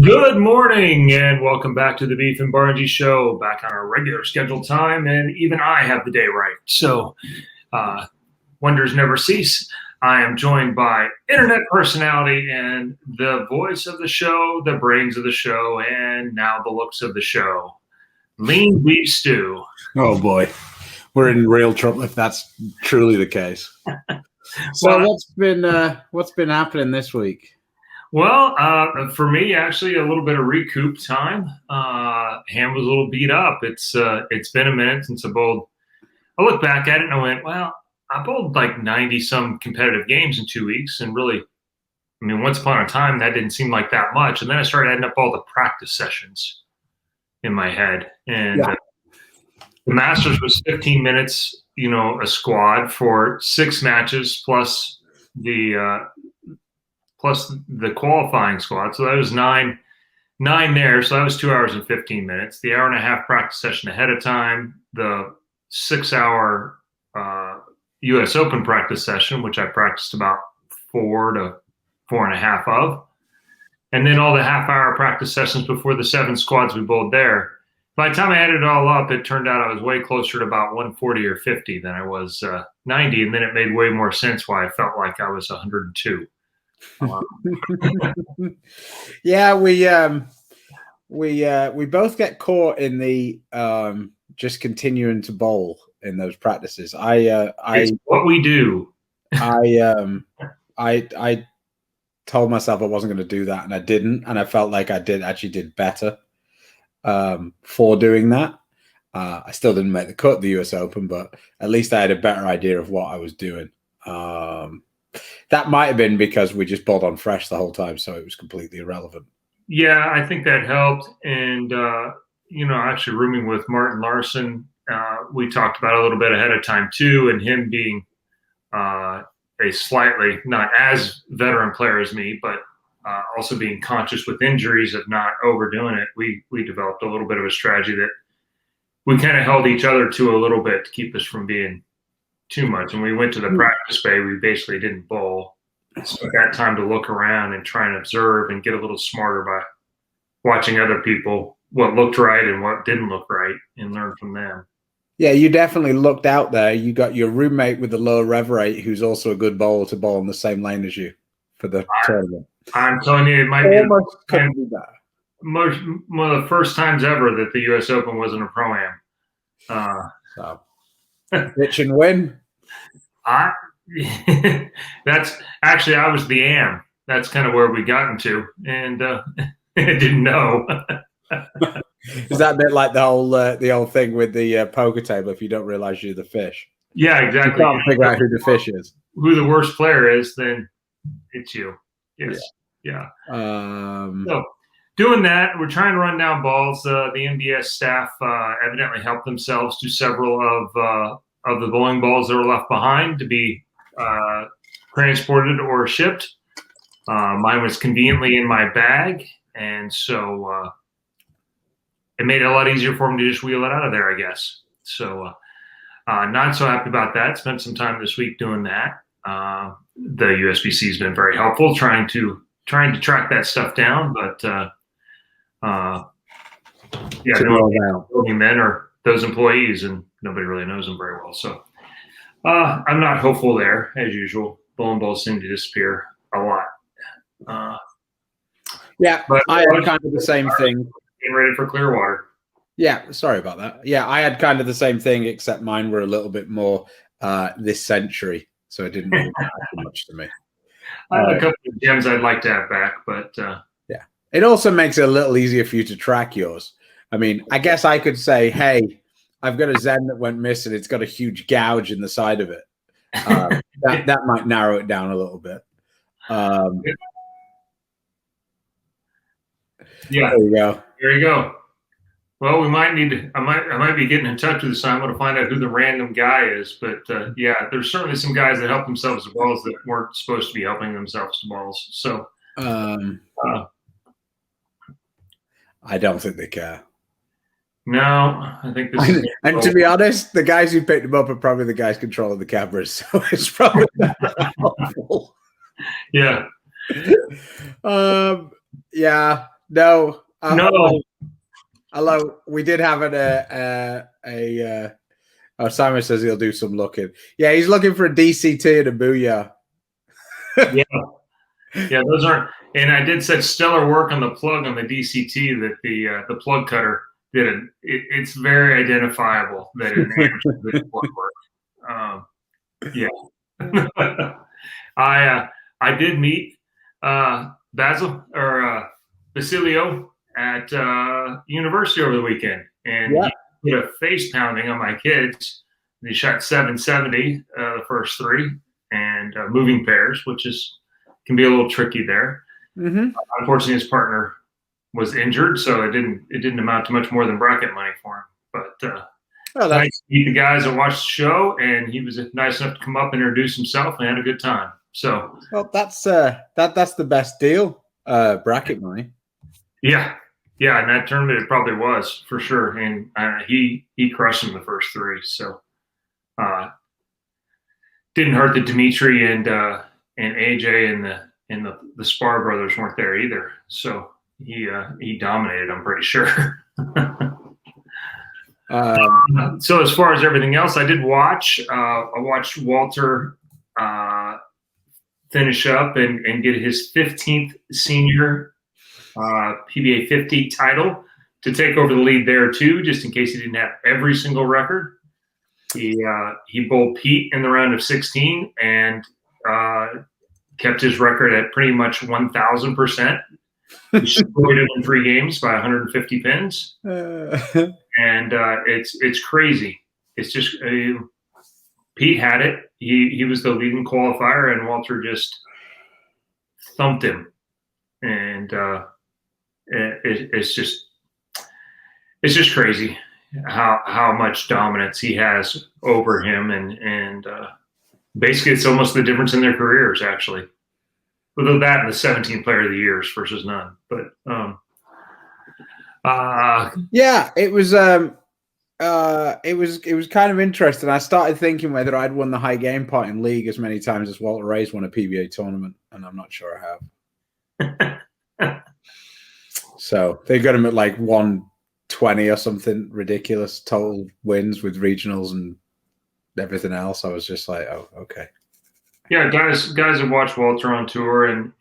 Good morning and welcome back to the Beef and Barnzy show, back on our regular scheduled time, and even I have the day right. So wonders never cease. I am joined by internet personality and the voice of the show, the brains of the show, and now the looks of the show, Lean Beef Stew. Oh boy, we're in real trouble if that's truly the case. So what's been happening this week? Well, for me, actually, a little bit of recoup time. Hand was a little beat up. It's been a minute since I bowled. I look back at it and I went, well, I bowled like 90 some competitive games in 2 weeks, and really, I mean, once upon a time that didn't seem like that much. And then I started adding up all the practice sessions in my head, and the Masters was 15 minutes, a squad for 6 matches plus the qualifying squad. So that was nine there. So that was 2 hours and 15 minutes. The hour and a half practice session ahead of time, the 6-hour U.S. Open practice session, which I practiced about 4 to 4.5 of, and then all the half-hour practice sessions before the 7 squads we bowled there. By the time I added it all up, it turned out I was way closer to about 140 or 50 than I was 90, and then it made way more sense why I felt like I was 102. Yeah, we both get caught in the just continuing to bowl in those practices. It's what we do. I told myself I wasn't going to do that, and I didn't, and I felt like I did better for doing that. I still didn't make the cut the US Open, but at least I had a better idea of what I was doing. That might have been because we just bowled on fresh the whole time, so it was completely irrelevant. Yeah, I think that helped. And, actually rooming with Martin Larson, we talked about a little bit ahead of time too, and him being a slightly not as veteran player as me, but also being conscious with injuries of not overdoing it. We developed a little bit of a strategy that we kind of held each other to a little bit to keep us from being too much. When we went to the practice bay, we basically didn't bowl. So that time to look around and try and observe and get a little smarter by watching other people, what looked right and what didn't look right, and learn from them. Yeah, you definitely looked out there. You got your roommate with the lower rev rate, who's also a good bowler, to bowl in the same lane as you for the tournament. I'm telling you, it might be one of the first times ever that the U.S. Open wasn't a Pro-Am. So, pitch and win. That's actually, I was the AM. That's kind of where we got into, and I didn't know. Is that a bit like the old thing with the poker table? If you don't realize you're the fish, yeah, exactly. You can't figure out who the fish is. Who the worst player is, then it's you. Yes, yeah. So doing that, we're trying to run down balls. The MBS staff evidently helped themselves to several of the bowling balls that were left behind to be transported or shipped. Mine was conveniently in my bag, and so it made it a lot easier for them to just wheel it out of there, I guess. So not so happy about that. Spent some time this week doing that. The USBC has been very helpful trying to track that stuff down, but building men are those employees, and nobody really knows them very well. So I'm not hopeful there, as usual. Bowling balls seem to disappear a lot. But I had kind of the same thing. Getting ready for Clearwater. Yeah, sorry about that. Yeah, I had kind of the same thing, except mine were a little bit more this century, so it didn't really matter much to me. I have a couple of gems I'd like to have back, but yeah, it also makes it a little easier for you to track yours. I mean, I guess I could say, hey, I've got a Zen that went missing. It's got a huge gouge in the side of it. That might narrow it down a little bit. Yeah, there you go. There you go. Well, we might need to. I might be getting in touch with this. I'm going to find out who the random guy is. But yeah, there's certainly some guys that help themselves to balls that weren't supposed to be helping themselves to balls. So I don't think they care. No, I think this is and to be honest, the guys who picked them up are probably the guys controlling the cameras, so it's probably not helpful. Yeah. Yeah. No. No. Although we did have Simon says he'll do some looking. Yeah, he's looking for a DCT and a Booyah. Yeah, those aren't. And I did such stellar work on the plug on the DCT that the plug cutter did it. It's very identifiable that it did plug work. Yeah. I did meet Basilio at university over the weekend, and he put a face pounding on my kids. He shot 770 the first three, and moving pairs, which can be a little tricky there. Mm-hmm. Unfortunately, his partner was injured, so it didn't amount to much more than bracket money for him. But nice to meet the guys that watched the show, and he was nice enough to come up and introduce himself, and had a good time. So, well, that's the best deal, bracket money. Yeah, in that tournament it probably was for sure, and he crushed him the first three. So, didn't hurt that Dimitri and AJ and the Spar brothers weren't there either. So he dominated, I'm pretty sure. So as far as everything else, I did watch. I watched Walter finish up and get his 15th senior PBA 50 title to take over the lead there too, just in case he didn't have every single record. He bowled Pete in the round of 16 and kept his record at pretty much 1,000%. He destroyed it in 3 games by 150 pins, and it's crazy. It's just Pete had it. He was the leading qualifier, and Walter just thumped him, and it's just crazy how much dominance he has over him, and basically it's almost the difference in their careers, actually. Although that and the 17 player of the years versus none. But yeah, it was kind of interesting. I started thinking whether I'd won the high game part in league as many times as Walter Ray's won a PBA tournament, and I'm not sure I have. So they got him at like 120 or something ridiculous total wins with regionals and everything else. I was just like, oh, okay. Yeah, guys have watched Walter on tour, and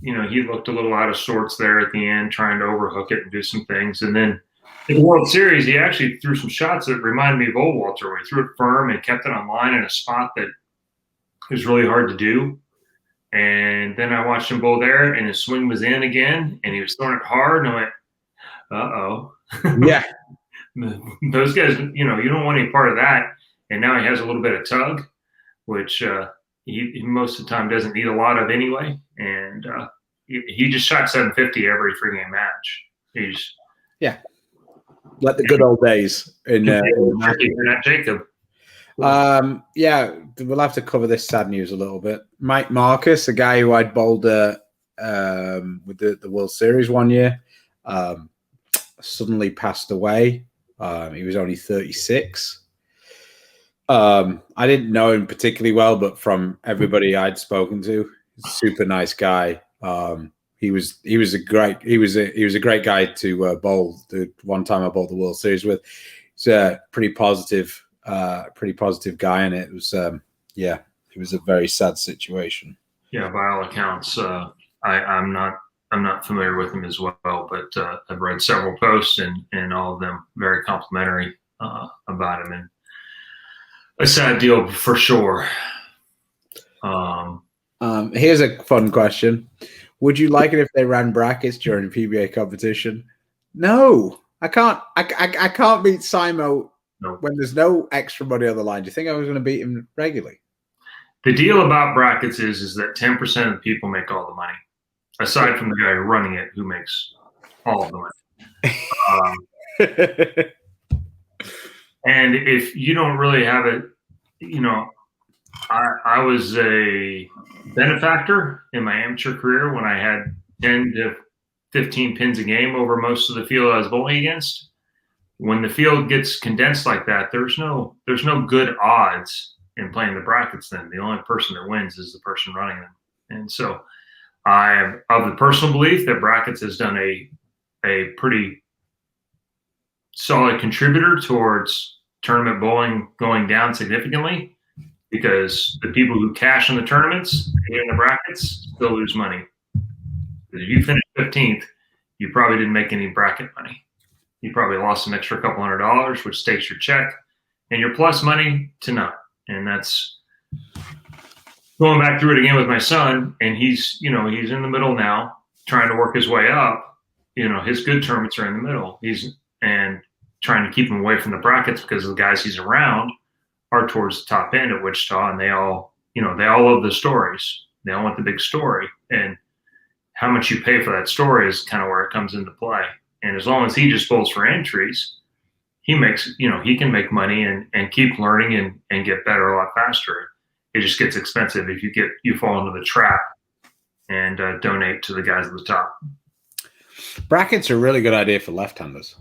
he looked a little out of sorts there at the end, trying to overhook it and do some things. And then in the World Series, he actually threw some shots that reminded me of old Walter, where he threw it firm and kept it on line in a spot that was really hard to do. And then I watched him bowl there, and his swing was in again, and he was throwing it hard, and I went, uh-oh. Yeah. Those guys, you don't want any part of that. And now he has a little bit of tug, which he most of the time doesn't need a lot of anyway. And he just shot 750 every 3-game match. Like the good old days in Jacob. Yeah, we'll have to cover this sad news a little bit. Mike Marcus, a guy who I'd bowled with the World Series one year, suddenly passed away. He was only 36. I didn't know him particularly well, but from everybody I'd spoken to, super nice guy. He was a great guy to bowl. The one time I bowled the World Series with, he's a pretty positive guy, and it was it was a very sad situation. Yeah, by all accounts, I'm not familiar with him as well, but I've read several posts and all of them very complimentary about him, and a sad deal for sure. Here's a fun question. Would you like it if they ran brackets during PBA competition? No, I can't. I can't beat Simo when there's no extra money on the line. Do you think I was going to beat him regularly? The deal about brackets is that 10% of the people make all the money, aside from the guy running it, who makes all of the money. And if you don't really have it, I was a benefactor in my amateur career when I had 10 to 15 pins a game over most of the field I was bowling against. When the field gets condensed like that, there's no good odds in playing the brackets then. The only person that wins is the person running them. And so I am of the personal belief that brackets has done a pretty solid contributor towards tournament bowling going down significantly, because the people who cash in the tournaments and in the brackets still lose money. If you finish 15th, you probably didn't make any bracket money. You probably lost an extra couple $100, which takes your check and your plus money to none. And that's going back through it again with my son, and he's in the middle now, trying to work his way up. His good tournaments are in the middle. And trying to keep him away from the brackets, because the guys he's around are towards the top end at Wichita, and they all love the stories. They all want the big story, and how much you pay for that story is kind of where it comes into play. And as long as he just bowls for entries, he can make money and keep learning and get better a lot faster. It just gets expensive if you fall into the trap and donate to the guys at the top. Brackets are a really good idea for left-handers.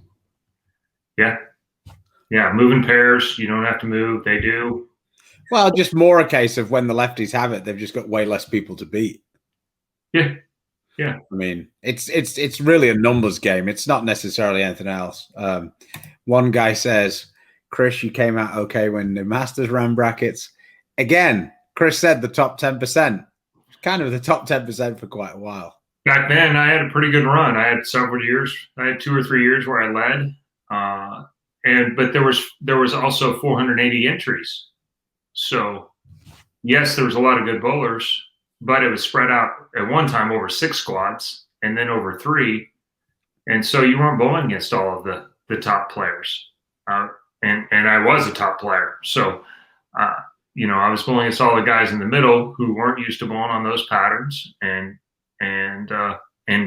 Yeah, moving pairs. You don't have to move. They do. Well, just more a case of when the lefties have it, they've just got way less people to beat. Yeah. I mean, it's really a numbers game. It's not necessarily anything else. One guy says, Chris, you came out okay when the Masters ran brackets. Again, Chris said the top 10%. Kind of the top 10% for quite a while. Back then, I had a pretty good run. I had several years. I had 2 or 3 years where I led. But there was also 480 entries. So yes, there was a lot of good bowlers, but it was spread out at one time over 6 squads and then over 3. And so you weren't bowling against all of the top players. And I was a top player. So, I was bowling against all the guys in the middle who weren't used to bowling on those patterns and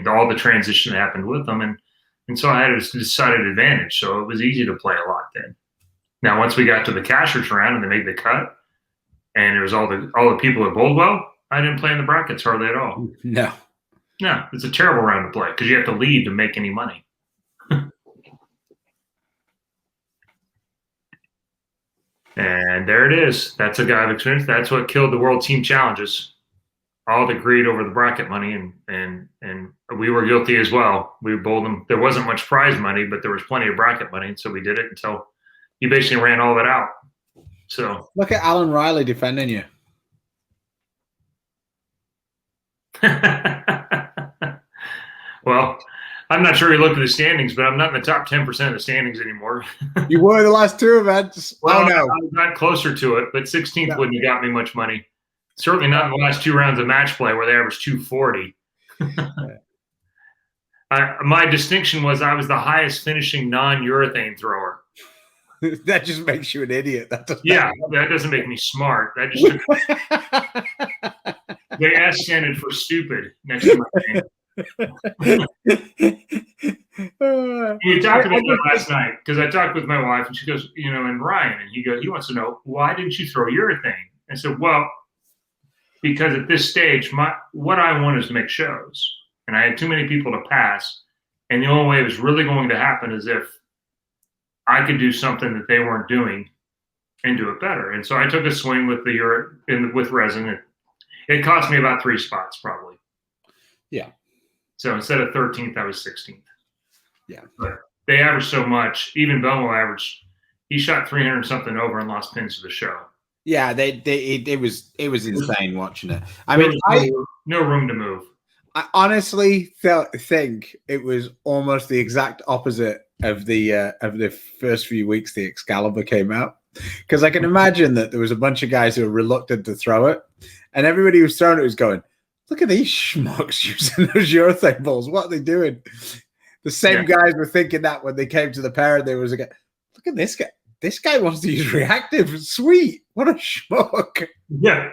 all the transition that happened with them. And so I had a decided advantage. So it was easy to play a lot then. Now, once we got to the cashers round and they made the cut, and it was all the people that bowled well, I didn't play in the brackets hardly at all. No, it's a terrible round to play because you have to lead to make any money. And there it is. That's a guy of experience. That's what killed the World Team Challenges. All the greed over the bracket money, and we were guilty as well. We bowled them. There wasn't much prize money, but there was plenty of bracket money, and so we did it until you basically ran all of it out. So look at Alan Riley defending you. Well, I'm not sure he looked at the standings, but I'm not in the top 10% of the standings anymore. You were the last 2 events. Well, no. I got closer to it, but 16th wouldn't have got me much money. Certainly not in the last 2 rounds of match play where they averaged 240. My distinction was I was the highest finishing non-urethane thrower. That just makes you an idiot. That doesn't make me smart. That just they S-scented for stupid next to my name. We talked about that last night because I talked with my wife and she goes, and Ryan, and he wants to know, why didn't you throw urethane? I said, well, because at this stage, what I want is to make shows, and I had too many people to pass, and the only way it was really going to happen is if I could do something that they weren't doing and do it better. And so I took a swing with with resin. It cost me about 3 spots probably. Yeah. So instead of 13th, I was 16th. Yeah. But they averaged so much. Even Belmo averaged. He shot 300 something over and lost pins to the show. Yeah, it was insane watching it. No room to move. I honestly think it was almost the exact opposite of the first few weeks the Excalibur came out, because I can imagine that there was a bunch of guys who were reluctant to throw it, and everybody who was throwing it was going, "Look at these schmucks using those urethane balls. What are they doing?" The same guys were thinking that when they came to the pair, there was a guy. Look at this guy. This guy wants to use reactive. Sweet. What a schmuck. Yeah.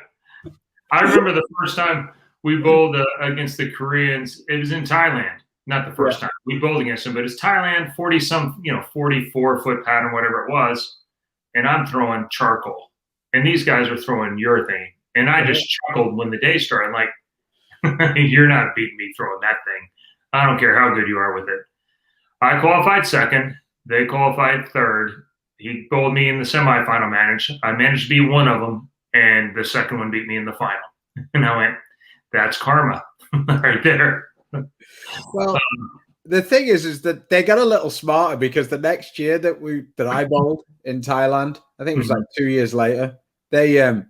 I remember the first time we bowled against the Koreans. It was in Thailand. Not the first time we bowled against them, but it's Thailand, 44-foot pattern, whatever it was. And I'm throwing charcoal. And these guys are throwing urethane. And I just chuckled when the day started. Like, you're not beating me throwing that thing. I don't care how good you are with it. I qualified second. They qualified third. He bowled me in the semifinal. I managed to be one of them, and the second one beat me in the final. And I went, that's karma. right there. Well, the thing is that they got a little smarter, because the next year that I bowled in Thailand, I think it was like 2 years later, they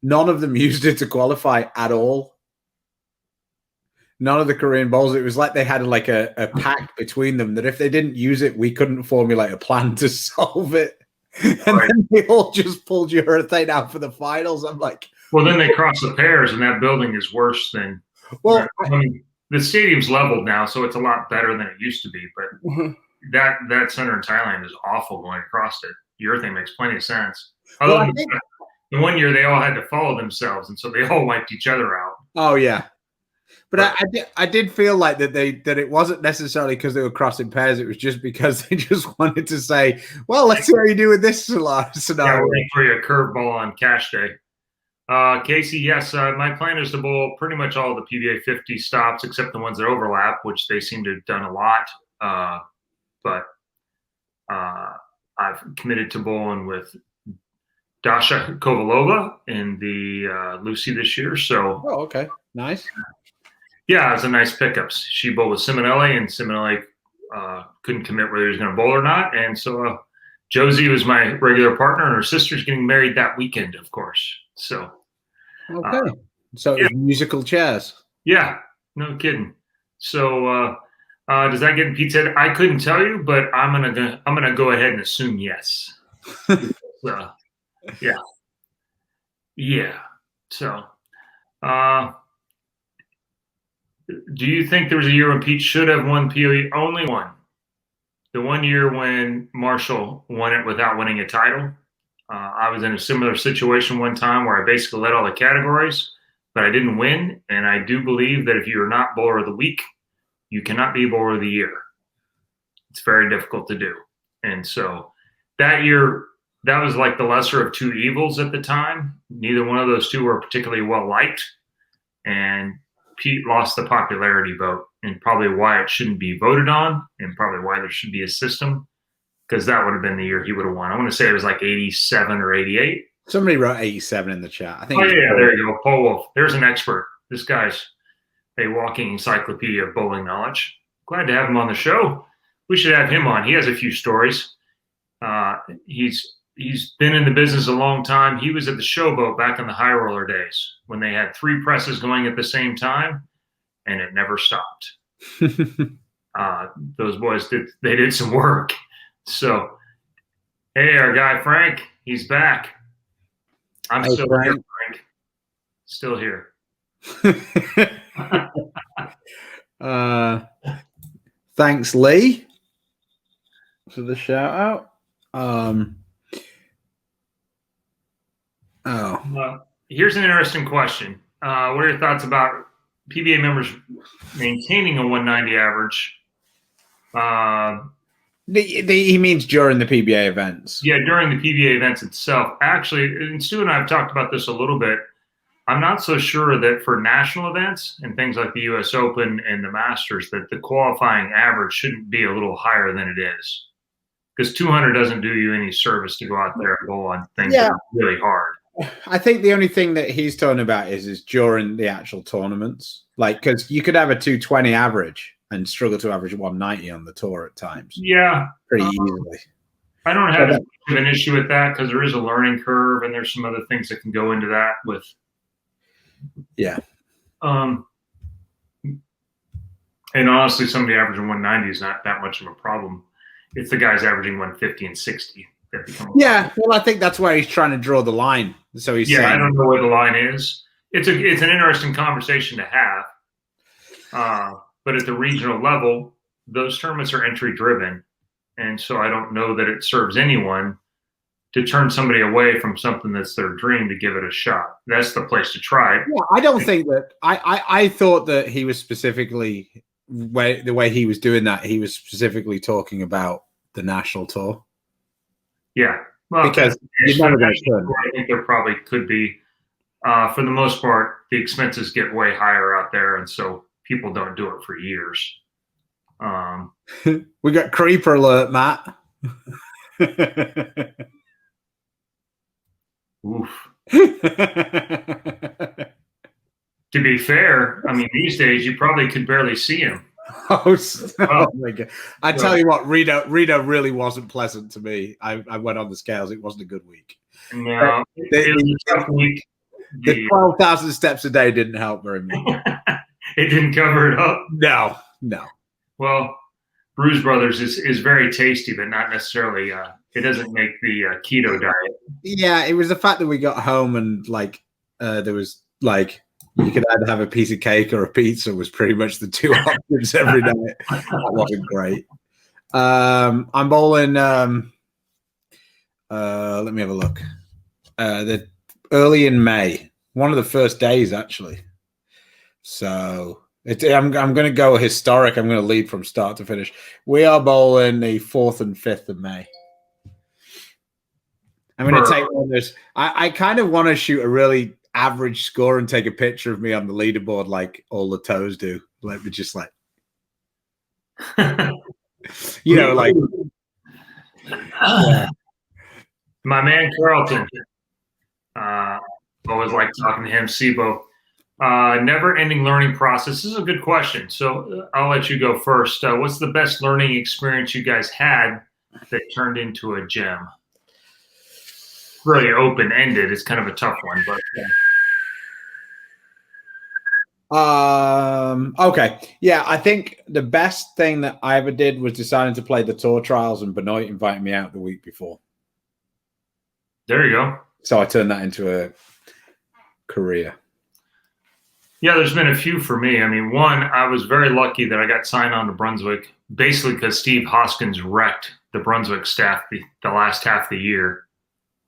none of them used it to qualify at all. None of the Korean bowlers. It was like they had like a pact between them that if they didn't use it, we couldn't formulate a plan to solve it. And then they all just pulled urethane out for the finals. I'm like, well, then they cross the pairs, and that building is worse than. Well, I mean, the stadium's leveled now, so it's a lot better than it used to be. But that center in Thailand is awful going across it. Urethane makes plenty of sense. Other than the one year they all had to follow themselves, and so they all wiped each other out. Oh yeah. But I did feel like that it wasn't necessarily because they were crossing pairs. It was just because they just wanted to say, well, let's see how you do with this scenario. Yeah, we're waiting for you a curveball on cash day. Casey, yes, my plan is to bowl pretty much all the PBA 50 stops except the ones that overlap, which they seem to have done a lot. But I've committed to bowling with Dasha Kovalova in the Lucy this year. So, okay, nice. Yeah, it's a nice pickups. She bowled with Simonelli, and Simonelli couldn't commit whether he was going to bowl or not. And so Josie was my regular partner, and her sister's getting married that weekend, of course. So, okay. So it was musical chairs. Yeah, no kidding. So, does that get in Pete's head? I couldn't tell you, but I'm gonna go ahead and assume yes. Yeah. So, do you think there was a year when Pete should have won POE? Only one. The 1 year when Marshall won it without winning a title. I was in a similar situation one time where I basically led all the categories, but I didn't win. And I do believe that if you're not bowler of the week, you cannot be bowler of the year. It's very difficult to do. And so that year, that was like the lesser of two evils at the time. Neither one of those two were particularly well liked. And Pete lost the popularity vote, and probably why it shouldn't be voted on, and probably why there should be a system, because that would have been the year he would have won. I want to say it was like 87 or 88. Somebody wrote 87 in the chat. I think. Oh, yeah, there you go. Paul Wolf. There's an expert. This guy's a walking encyclopedia of bowling knowledge. Glad to have him on the show. We should have him on. He has a few stories. He's been in the business a long time. He was at the Showboat back in the high roller days when they had 3 presses going at the same time, and it never stopped. Those boys did some work. So, hey, our guy Frank, he's back. I'm still here, Frank. Still here. Thanks, Lee, for the shout out. Here's an interesting question. What are your thoughts about PBA members maintaining a 190 average? He means during the PBA events. Yeah, during the PBA events itself. Actually, and Stu and I have talked about this a little bit. I'm not so sure that for national events and things like the U.S. Open and the Masters that the qualifying average shouldn't be a little higher than it is. Because 200 doesn't do you any service to go out there and bowl on things that are really hard. I think the only thing that he's talking about is during the actual tournaments. Like, because you could have a 220 average and struggle to average 190 on the tour at times. Yeah. Pretty easily. I don't have an issue with that because there is a learning curve and there's some other things that can go into that with. Yeah. And honestly, somebody averaging 190 is not that much of a problem. It's the guys averaging 150 and 60 that become. Yeah, well, I think that's where he's trying to draw the line. So he's saying, I don't know where the line is. It's an interesting conversation to have. But at the regional level, those tournaments are entry driven, and so I don't know that it serves anyone to turn somebody away from something that's their dream to give it a shot. That's the place to try it. Yeah, I don't think that. I thought that he was specifically the way he was doing that. He was specifically talking about the national tour. Yeah, well, because you're never going to turn. I think there probably could be. For the most part, the expenses get way higher out there, and so people don't do it for years. We got creeper alert, Matt. Oof. To be fair, I mean, these days you probably could barely see him. Oh my God. I tell you what, Rito really wasn't pleasant to me. I went on the scales. It wasn't a good week. No, it was a tough week. The 12,000 steps a day didn't help very much. It didn't cover it up. No. Well, Bruise Brothers is very tasty, but not necessarily. It doesn't make the keto diet. Yeah, it was the fact that we got home and like there was like you could either have a piece of cake or a pizza was pretty much the two options every night. That wasn't great. I'm bowling. Let me have a look. The early in May, one of the first days actually. So I'm going to go historic. I'm going to lead from start to finish. We are bowling the 4th and 5th of May. I'm going to take one of those. I kind of want to shoot a really average score and take a picture of me on the leaderboard like all the toes do. Like, just like, you know, like. Yeah. My man Carlton. Always like talking to him. SIBO. Never-ending learning process. This is a good question. So I'll let you go first. What's the best learning experience you guys had that turned into a gem? Really open-ended. It's kind of a tough one, but okay. Yeah, I think the best thing that I ever did was deciding to play the tour trials, and Benoit invited me out the week before. There you go. So I turned that into a career. Yeah, there's been a few for me. I mean, one, I was very lucky that I got signed on to Brunswick, basically because Steve Hoskins wrecked the Brunswick staff the last half of the year.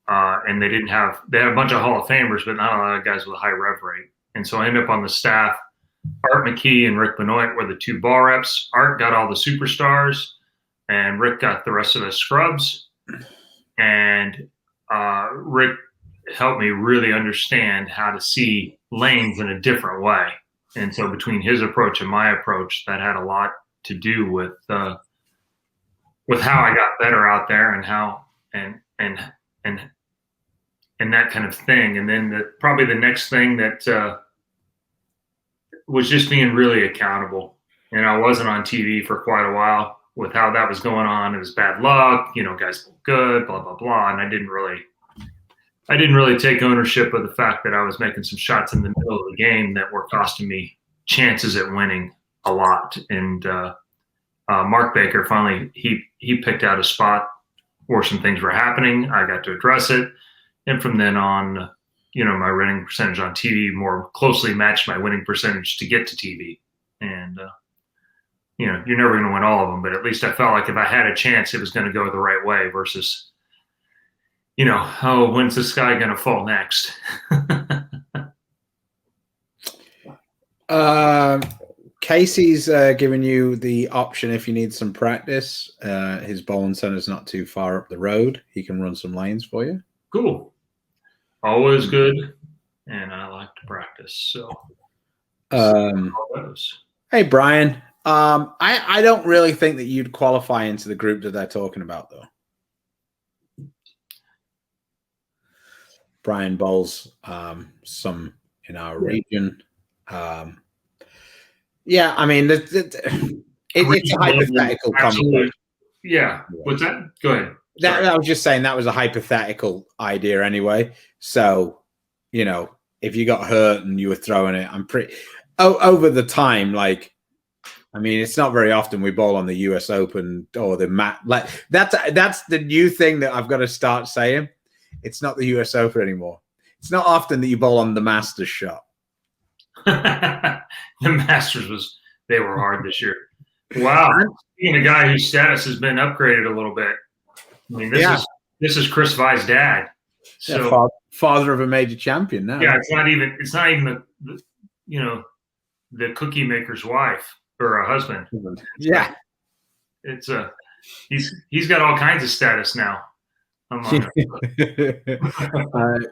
And they had a bunch of Hall of Famers, but not a lot of guys with a high rev rate. And so I ended up on the staff. Art McKee and Rick Benoit were the two ball reps. Art got all the superstars, and Rick got the rest of the scrubs. And Rick helped me really understand how to see lanes in a different way. And so between his approach and my approach, that had a lot to do with how I got better out there and how and that kind of thing. And then probably the next thing that was just being really accountable. And I wasn't on TV for quite a while with how that was going on. It was bad luck, guys look good, blah, blah, blah. And I didn't really take ownership of the fact that I was making some shots in the middle of the game that were costing me chances at winning a lot. And Mark Baker finally, he picked out a spot where some things were happening. I got to address it. And from then on, my winning percentage on TV more closely matched my winning percentage to get to TV. And, you're never going to win all of them, but at least I felt like if I had a chance, it was going to go the right way versus, when's the sky going to fall next? Casey's giving you the option if you need some practice. His bowling center's not too far up the road. He can run some lanes for you. Cool. Always good. And I like to practice. So, hey, Brian. I don't really think that you'd qualify into the group that they're talking about, though. Brian bowls some in our region. Yeah, I mean, it's a hypothetical conversation. Yeah. What's that? Go ahead. I was just saying that was a hypothetical idea anyway. So, if you got hurt and you were throwing it, I'm pretty over the time. Like, I mean, it's not very often we bowl on the US Open or the mat. Like that's the new thing that I've got to start saying. It's not the US Open anymore. It's not often that you bowl on the Masters shot. The Masters they were hard this year. Wow. Being a guy whose status has been upgraded a little bit. I mean, this is Chris Vai's dad. So yeah, father of a major champion now. Yeah, it's not even the cookie maker's wife or a husband. Yeah. It's he's got all kinds of status now.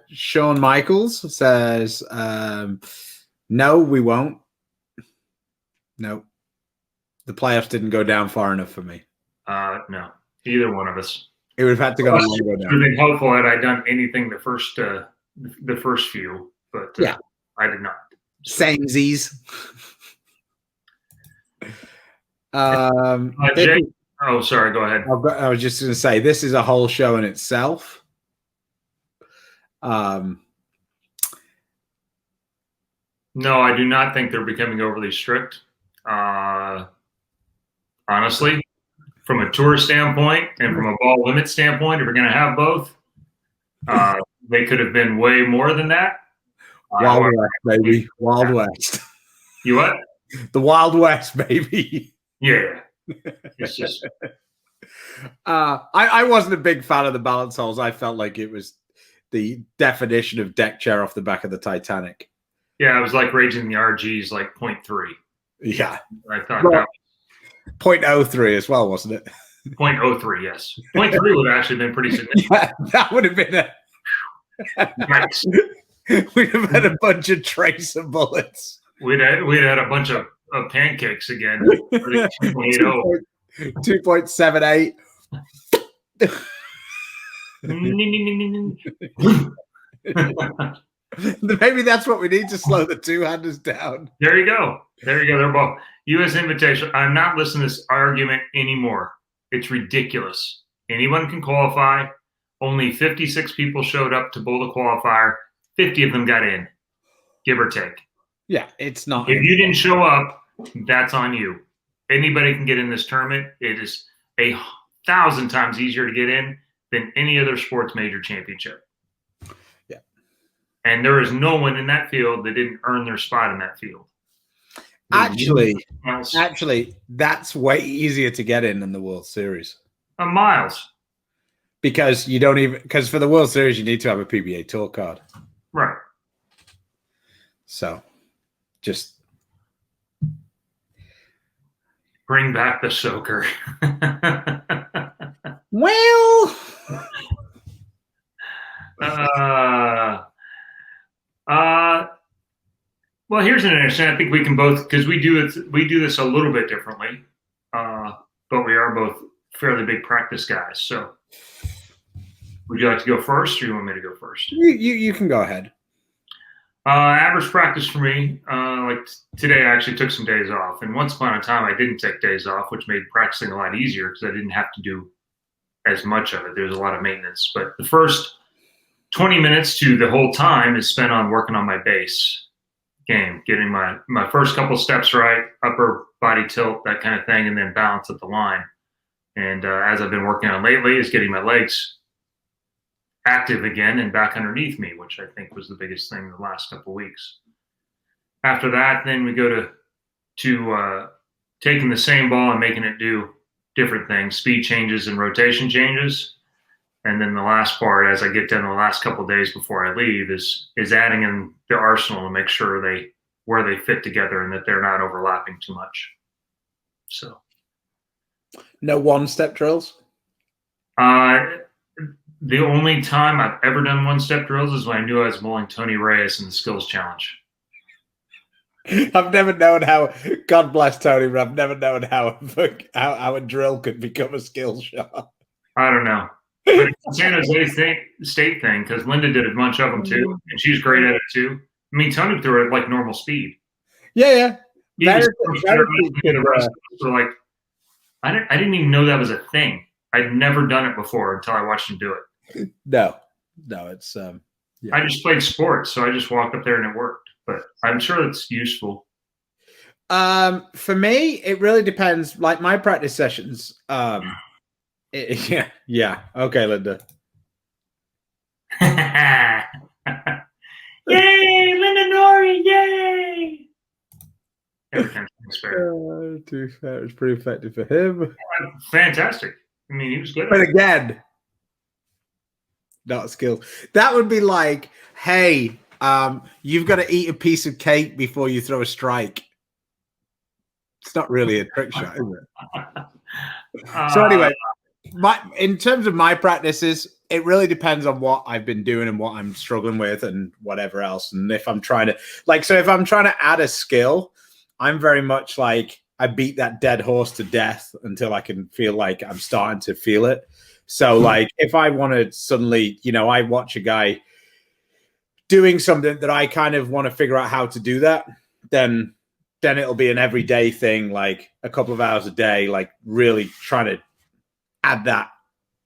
Sean Michaels says, no, we won't. No. The playoffs didn't go down far enough for me. No. Either one of us. It would have had to go down. It would have been helpful had I done anything the first few, but yeah. I did not. Samesies. Jay, oh, sorry. Go ahead. I was just going to say, this is a whole show in itself. No, I do not think they're becoming overly strict. Honestly, from a tour standpoint and from a ball limit standpoint, if we're going to have both, they could have been way more than that. Wild West, baby. Wild West. You what? The Wild West, baby. Yeah. It's just. I wasn't a big fan of the balance holes. I felt like it was the definition of deck chair off the back of the Titanic. Yeah, it was like Raging the RG's like 0.3. Yeah. I thought that was 0.03 as well, wasn't it? 0.03, yes. 0.3 would have actually been pretty significant. Yeah, that would have been nice. We'd have had a bunch of tracer bullets. We'd had a bunch of pancakes again. 2.78. Maybe that's what we need to slow the two-handers down. There you go. They're both U.S. Invitational. I'm not listening to this argument anymore. It's ridiculous. Anyone can qualify. Only 56 people showed up to bowl the qualifier. 50 of them got in, give or take. Yeah, it's not. If you didn't show up, that's on you. Anybody can get in this tournament. It is 1,000 times easier to get in than any other sports major championship. Yeah. And there is no one in that field that didn't earn their spot in that field. Actually, that's way easier to get in than the World Series. Miles. Because for the World Series, you need to have a PBA Tour card. Right. So, just bring back the soaker. Well, well, here's an interesting. I think we can both, because we do this a little bit differently, but we are both fairly big practice guys. So, would you like to go first, or you want me to go first? You can go ahead. Average practice for me, like today, I actually took some days off, and once upon a time, I didn't take days off, which made practicing a lot easier because I didn't have to do as much of it. There's a lot of maintenance, but the first 20 minutes to the whole time is spent on working on my base game, getting my first couple steps right, upper body tilt, that kind of thing, and then balance at the line. And as I've been working on lately, is getting my legs active again and back underneath me, which I think was the biggest thing the last couple of weeks. After that, then we go to taking the same ball and making it do different things, speed changes and rotation changes. And then the last part, as I get done the last couple of days before I leave, is adding in the arsenal to make sure where they fit together and that they're not overlapping too much. So, no one-step drills? The only time I've ever done one-step drills is when I knew I was bowling Tony Reyes in the skills challenge. I've never known how, God bless Tony, but I've never known how a drill could become a skills shot. I don't know. But it's San Jose State thing, because Linda did a bunch of them too, and she's great at it too. I mean, Tony threw it at like normal speed. Yeah. I didn't even know that was a thing. I'd never done it before until I watched him do it. No, it's I just played sports, so I just walked up there and it worked. But I'm sure it's useful. For me, it really depends. Like my practice sessions, yeah. Okay, Linda. Yay, Linda Nori! Yay! Too fair. It was pretty effective for him. Fantastic. I mean, he was good. But again, not skilled. That would be like, hey, you've got to eat a piece of cake before you throw a strike. It's not really a trick shot, is it? So anyway, in terms of my practices, it really depends on what I've been doing and what I'm struggling with and whatever else. And if I'm trying to if I'm trying to add a skill, I'm very much like I beat that dead horse to death until I can feel like I'm starting to feel it. So like if I want to suddenly, I watch a guy doing something that I kind of want to figure out how to do that, then it'll be an everyday thing, like a couple of hours a day, like really trying to add that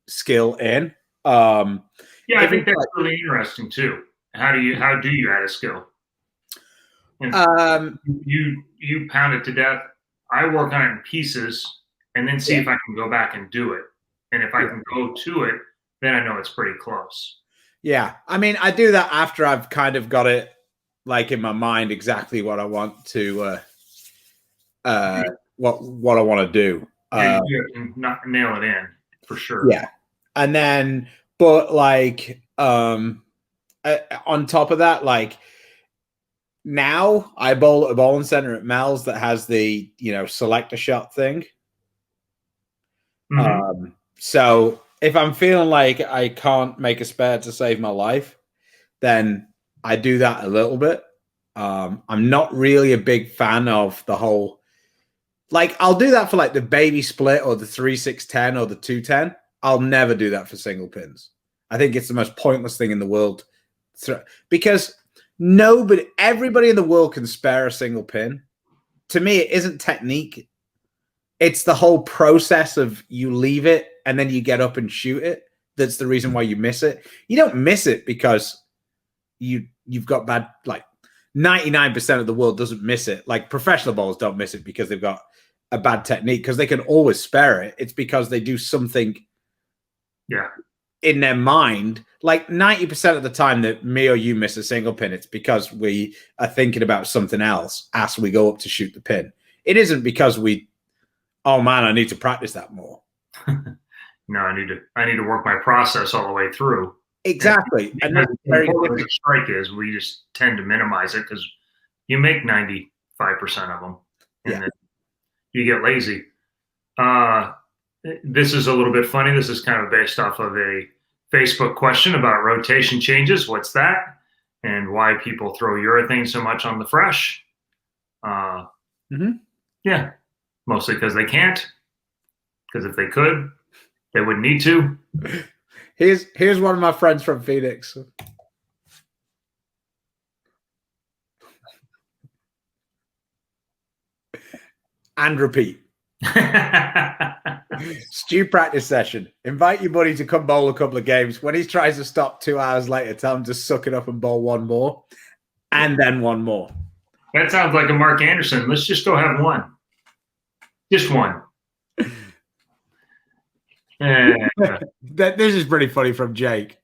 skill in. Yeah, I think that's really interesting too. How do you add a skill? You pound it to death. I work on it in pieces and then see if I can go back and do it. And if I can go to it, then I know it's pretty close. Yeah. I mean, I do that after I've kind of got it like in my mind exactly what I want to what I want to do. You can nail it in for sure. Yeah. And then but like on top of that, like now I bowl at a bowling center at Mel's that has the, select a shot thing. Mm-hmm. So if I'm feeling like I can't make a spare to save my life, then I do that a little bit. I'm not really a big fan of the whole, like I'll do that for like the baby split or the 3-6-10 or the 2-10. I'll never do that for single pins. I think it's the most pointless thing in the world because everybody in the world can spare a single pin. To me, it isn't technique. It's the whole process of you leave it and then you get up and shoot it. That's the reason why you miss it. You don't miss it because you've got bad, like 99% of the world doesn't miss it. Like professional bowlers don't miss it because they've got a bad technique because they can always spare it. It's because they do something in their mind. Like 90% of the time that me or you miss a single pin, it's because we are thinking about something else as we go up to shoot the pin. It isn't because oh man, I need to practice that more. No, I need to work my process all the way through. Exactly. And that's very important the strike is we just tend to minimize it because you make 95% of them and then you get lazy. This is a little bit funny. This is kind of based off of a Facebook question about rotation changes. What's that? And why people throw urethane so much on the fresh. Yeah, mostly because they can't. Because if they could, they wouldn't need to. Here's one of my friends from Phoenix. And repeat. Stew practice session. Invite your buddy to come bowl a couple of games. When he tries to stop 2 hours later, tell him to suck it up and bowl one more. And then one more. That sounds like a Mark Anderson. Let's just go have one. Just one. This is pretty funny from Jake.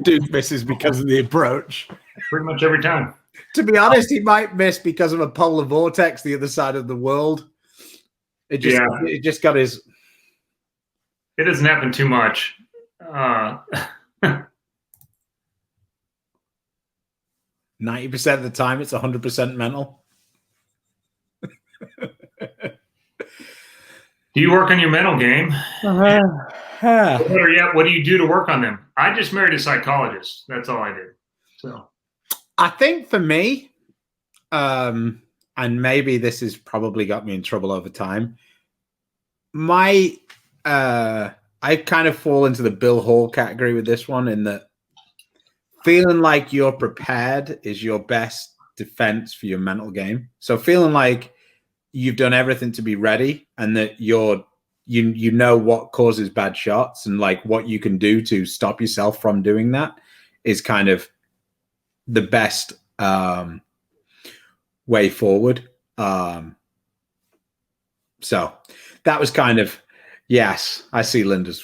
Dude misses because of the approach. Pretty much every time. To be honest, he might miss because of a polar vortex the other side of the world. It just got his. It doesn't happen too much. 90% of the time, it's 100% mental. Do you work on your mental game? Better yet, what do you do to work on them? I just married a psychologist. That's all I did. So, I think for me, and maybe this has probably got me in trouble over time. I kind of fall into the Bill Hall category with this one, in that feeling like you're prepared is your best defense for your mental game. So feeling like you've done everything to be ready and that you know what causes bad shots and like what you can do to stop yourself from doing that is kind of the best way forward. So that was kind of, yes, I see Linda's.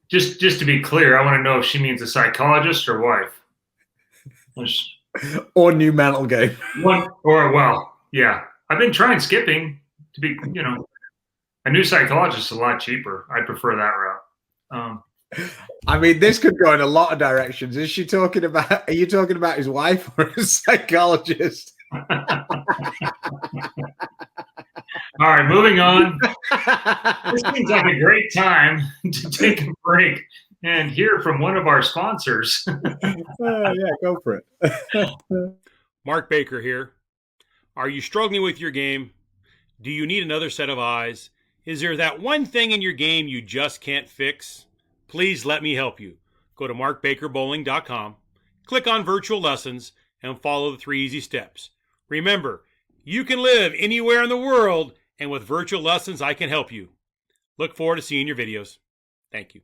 Just to be clear, I want to know if she means a psychologist or wife. Or new mental game. Yeah. I've been trying skipping to be, a new psychologist is a lot cheaper. I prefer that route. I mean, this could go in a lot of directions. Are you talking about his wife or a psychologist? All right, moving on. This seems like a great time to take a break and hear from one of our sponsors. Yeah, go for it. Mark Baker here. Are you struggling with your game? Do you need another set of eyes? Is there that one thing in your game you just can't fix? please let me help you. Go to markbakerbowling.com, click on virtual lessons, and follow the 3 easy steps. Remember, you can live anywhere in the world, and with virtual lessons, I can help you. Look forward to seeing your videos. Thank you.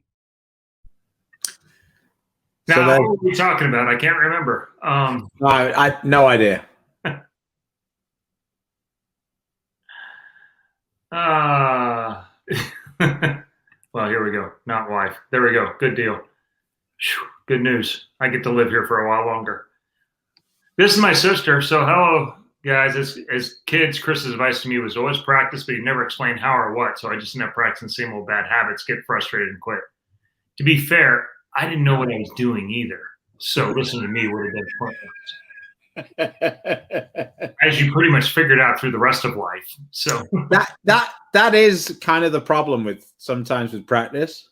Now, what were we talking about? I can't remember. I no idea. Well, here we go. Not wife. There we go. Good deal. Whew, good news. I get to live here for a while longer. This is my sister. So hello, guys. As kids, Chris's advice to me was always practice, but he never explained how or what. So I just ended up practicing the same old bad habits, get frustrated, and quit. To be fair, I didn't know what I was doing either. So listen to me, what it does. As you pretty much figured out through the rest of life. So that is kind of the problem with sometimes with practice.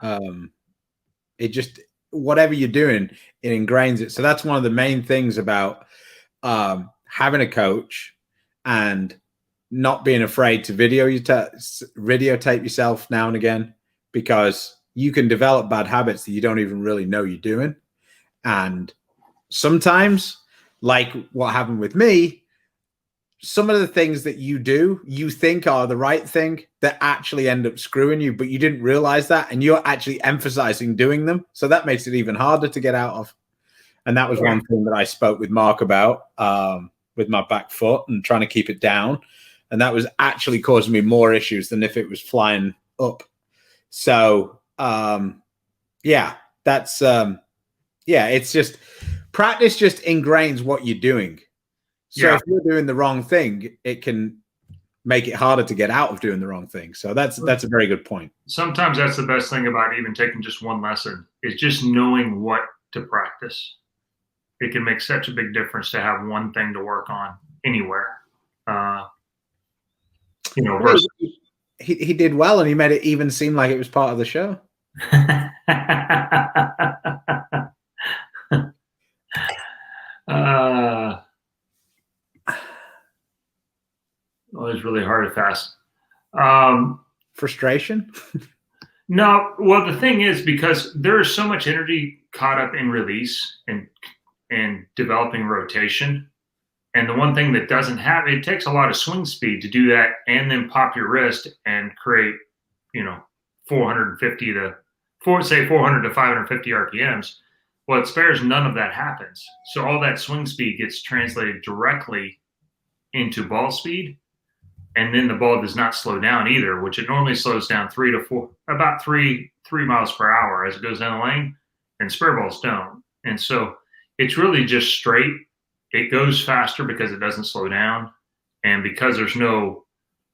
It just, whatever you're doing, it ingrains it. So that's one of the main things about having a coach and not being afraid to videotape yourself now and again, because you can develop bad habits that you don't even really know you're doing. And sometimes, like what happened with me, some of the things that you do, you think are the right thing that actually end up screwing you, but you didn't realize that. And you're actually emphasizing doing them. So that makes it even harder to get out of. And that was one thing that I spoke with Mark about with my back foot and trying to keep it down. And that was actually causing me more issues than if it was flying up. So, it's just practice just ingrains what you're doing. So if you're doing the wrong thing, it can make it harder to get out of doing the wrong thing. So that's a very good point. Sometimes that's the best thing about even taking just one lesson is just knowing what to practice. It can make such a big difference to have one thing to work on anywhere. Versus he did well, and he made it even seem like it was part of the show. It was really hard and fast. Frustration? No. Well, the thing is, because there is so much energy caught up in release and developing rotation. And the one thing that doesn't have, it takes a lot of swing speed to do that and then pop your wrist and create, 400 to 550 RPMs. Well, at spares, none of that happens. So all that swing speed gets translated directly into ball speed. And then the ball does not slow down either, which it normally slows down 3 to 4, about 3 miles per hour as it goes down the lane, and spare balls don't. And so it's really just straight. It goes faster because it doesn't slow down. And because there's no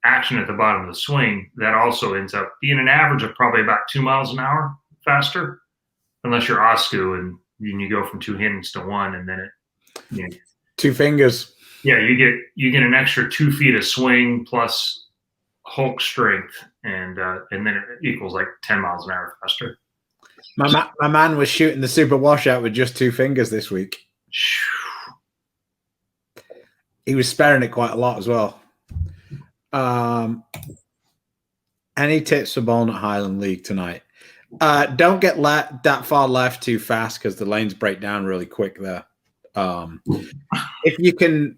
action at the bottom of the swing, that also ends up being an average of probably about 2 miles an hour faster, unless you're Oscu and you go from 2 hands to 1, and then it, 2 fingers. Yeah, you get an extra 2 feet of swing plus Hulk strength, and then it equals like 10 miles an hour faster. My man was shooting the super washout with just 2 fingers this week. He was sparing it quite a lot as well. Any tips for bowling at Highland League tonight? Don't get that far left too fast because the lanes break down really quick there. If you can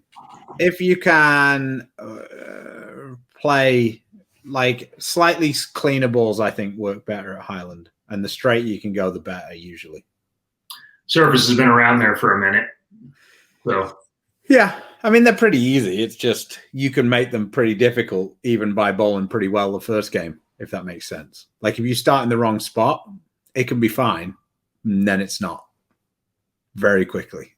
play like slightly cleaner balls, I think work better at Highland, and the straight you can go, the better usually. Service has been around there for a minute, so yeah. I mean, they're pretty easy. It's just you can make them pretty difficult even by bowling pretty well the first game, if that makes sense. Like if you start in the wrong spot, it can be fine, and then it's not very quickly.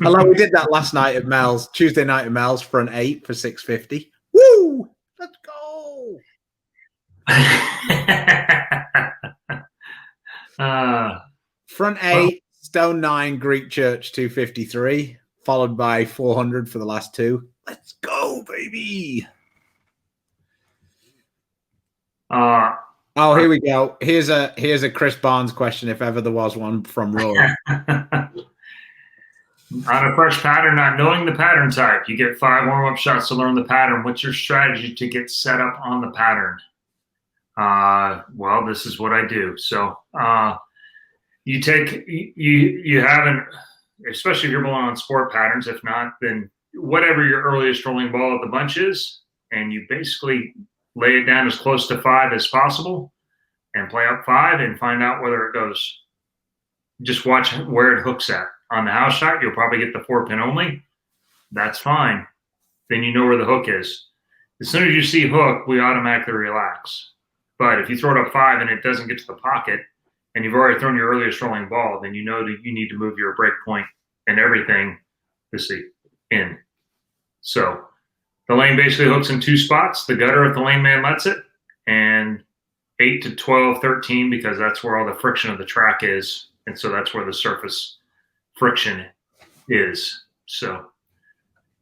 Although we did that last night at Mel's, Tuesday night at Mel's, front 8 for 650. Woo! Let's go! Front 8, Stone 9, Greek Church 253, followed by 400 for the last 2. Let's go, baby! Here we go. Here's a Chris Barnes question, if ever there was one, from Rory. On a fresh pattern, not knowing the pattern type, you get 5 warm-up shots to learn the pattern. What's your strategy to get set up on the pattern? Well, this is what I do. So you haven't, especially if you're bowling on sport patterns. If not, then whatever your earliest rolling ball of the bunch is, and you basically lay it down as close to 5 as possible and play up 5 and find out whether it goes. Just watch where it hooks at. On the house shot, you'll probably get the 4-pin only. That's fine. Then you know where the hook is. As soon as you see hook, we automatically relax. But if you throw it up 5 and it doesn't get to the pocket, and you've already thrown your earliest rolling ball, then you know that you need to move your break point and everything to see in. So the lane basically hooks in 2 spots, the gutter if the lane man lets it, and 8 to 12, 13, because that's where all the friction of the track is. And so that's where the surface friction is. So